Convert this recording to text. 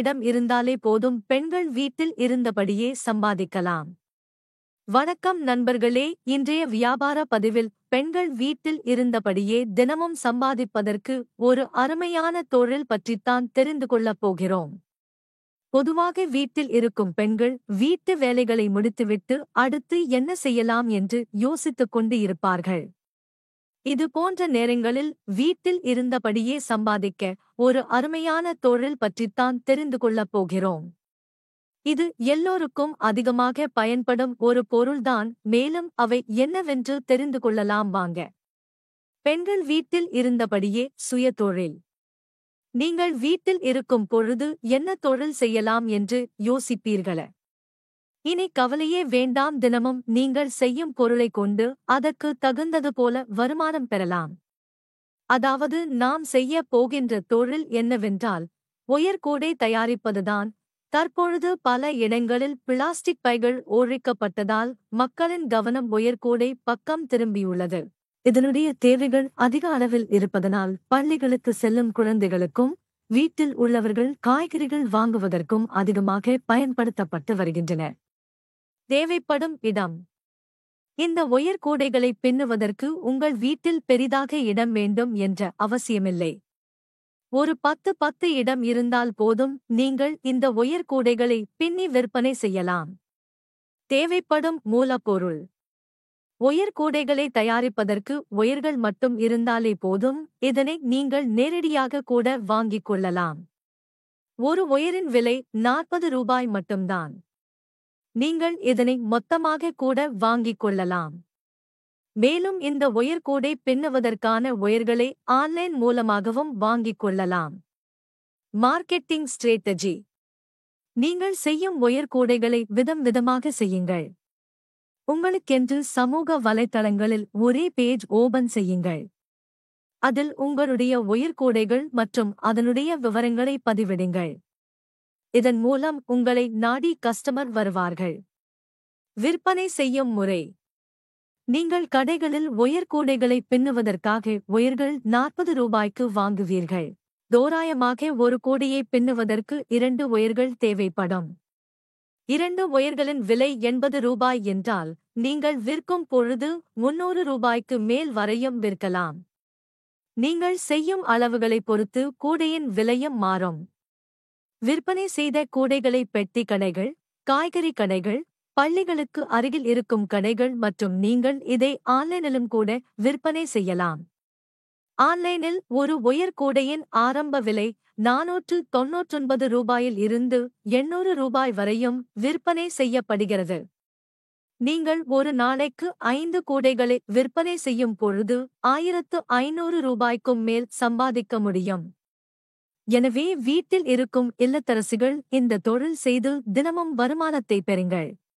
இடம் இருந்தாலே போதும், பெண்கள் வீட்டில் இருந்தபடியே சம்பாதிக்கலாம். வணக்கம் நண்பர்களே, இன்றைய வியாபார பதிவில் பெண்கள் வீட்டில் இருந்தபடியே தினமும் சம்பாதிப்பதற்கு ஒரு அருமையான தொழில் பற்றித்தான் தெரிந்து கொள்ளப் போகிறோம். பொதுவாக வீட்டில் இருக்கும் பெண்கள் வீட்டு வேலைகளை முடித்துவிட்டு அடுத்து என்ன செய்யலாம் என்று யோசித்துக் கொண்டு இருப்பார்கள். இது போன்ற நேரங்களில் வீட்டில் இருந்தபடியே சம்பாதிக்க ஒரு அருமையான தொழில் பற்றித்தான் தெரிந்து கொள்ளப் போகிறோம். இது எல்லோருக்கும் அதிகமாக பயன்படும் ஒரு பொருள்தான். மேலும் அவை என்னவென்று தெரிந்து கொள்ளலாம் வாங்க. பெண்கள் வீட்டில் இருந்தபடியே சுய தொழில். நீங்கள் வீட்டில் இருக்கும் பொழுது என்ன தொழில் செய்யலாம் என்று யோசிப்பீர்கள? இனி கவலையே வேண்டாம், தினமும் நீங்கள் செய்யும் பொருளை கொண்டு அதற்கு தகுந்தது போல வருமானம் பெறலாம். அதாவது நாம் செய்ய போகின்ற தொழில் என்னவென்றால் ஒயர்கூடை தயாரிப்பதுதான். தற்பொழுது பல இடங்களில் பிளாஸ்டிக் பைகள் ஒழிக்கப்பட்டதால் மக்களின் கவனம் ஒயர்கூடை பக்கம் திரும்பியுள்ளது. இதனுடைய தேவைகள் அதிக அளவில் இருப்பதனால் பள்ளிகளுக்கு செல்லும் குழந்தைகளுக்கும் வீட்டில் உள்ளவர்கள் காய்கறிகள் வாங்குவதற்கும் அதிகமாக பயன்படுத்தப்பட்டு வருகின்றன. தேவைப்படும் இடம். இந்த ஒயர்கூடைகளை பின்னுவதற்கு உங்கள் வீட்டில் பெரிதாக இடம் வேண்டும் என்ற அவசியமில்லை. ஒரு 10 இடம் இருந்தால் போதும், நீங்கள் இந்த ஒயர்கூடைகளை பின்னி விற்பனை செய்யலாம். தேவைப்படும் மூலப்பொருள். ஒயர்கூடைகளை தயாரிப்பதற்கு ஒயர்கள் மட்டும் இருந்தாலே போதும். இதனை நீங்கள் நேரடியாக கூட வாங்கிக் கொள்ளலாம். ஒரு ஒயரின் விலை 40 ரூபாய் மட்டும்தான். நீங்கள் இதனை மொத்தமாக கூட வாங்கிக் கொள்ளலாம். மேலும் இந்த ஒயர்கூடை பின்னுவதற்கான ஒயர்களை ஆன்லைன் மூலமாகவும் வாங்கிக் கொள்ளலாம். Marketing strategy. நீங்கள் செய்யும் ஒயர்கூடைகளை விதம் விதமாக செய்யுங்கள். உங்களுக்கென்று சமூக வலைத்தளங்களில் ஒரே பேஜ் ஓபன் செய்யுங்கள். அதில் உங்களுடைய ஒயர்கூடைகள் மற்றும் அதனுடைய விவரங்களை பதிவிடுங்கள். இதன் மூலம் உங்களை நாடி கஸ்டமர் வருவார்கள். விற்பனை செய்யும் முறை. நீங்கள் கடைகளில் ஒயர்கூடைகளை பின்னுவதற்காக ஒயர்கள் 40 ரூபாய்க்கு வாங்குவீர்கள். தோராயமாக ஒரு கூடையை பின்னுவதற்கு 2 ஒயர்கள் தேவைப்படும். 2 ஒயர்களின் விலை 80 ரூபாய் என்றால் நீங்கள் விற்கும் பொழுது 300 ரூபாய்க்கு மேல் வரையும் விற்கலாம். நீங்கள் செய்யும் அளவுகளைப் பொறுத்து கூடையின் விலையும் மாறும். விற்பனை செய்த கூடைகளை பெட்டி கடைகள், காய்கறி கடைகள், பள்ளிகளுக்கு அருகில் இருக்கும் கடைகள் மற்றும் நீங்கள் இதை ஆன்லைனிலும் கூட விற்பனை செய்யலாம். ஆன்லைனில் ஒரு ஒயர்கூடையின் ஆரம்ப விலை 499 ரூபாயில் இருந்து 800 ரூபாய் வரையும் விற்பனை செய்யப்படுகிறது. நீங்கள் ஒரு நாளைக்கு 5 கூடைகளை விற்பனை செய்யும் பொழுது 1500 ரூபாய்க்கும் மேல் சம்பாதிக்க முடியும். எனவே வீட்டில் இருக்கும் இல்லத்தரசிகள் இந்த தொழில் செய்து தினமும் வருமானத்தை பெறுங்கள்.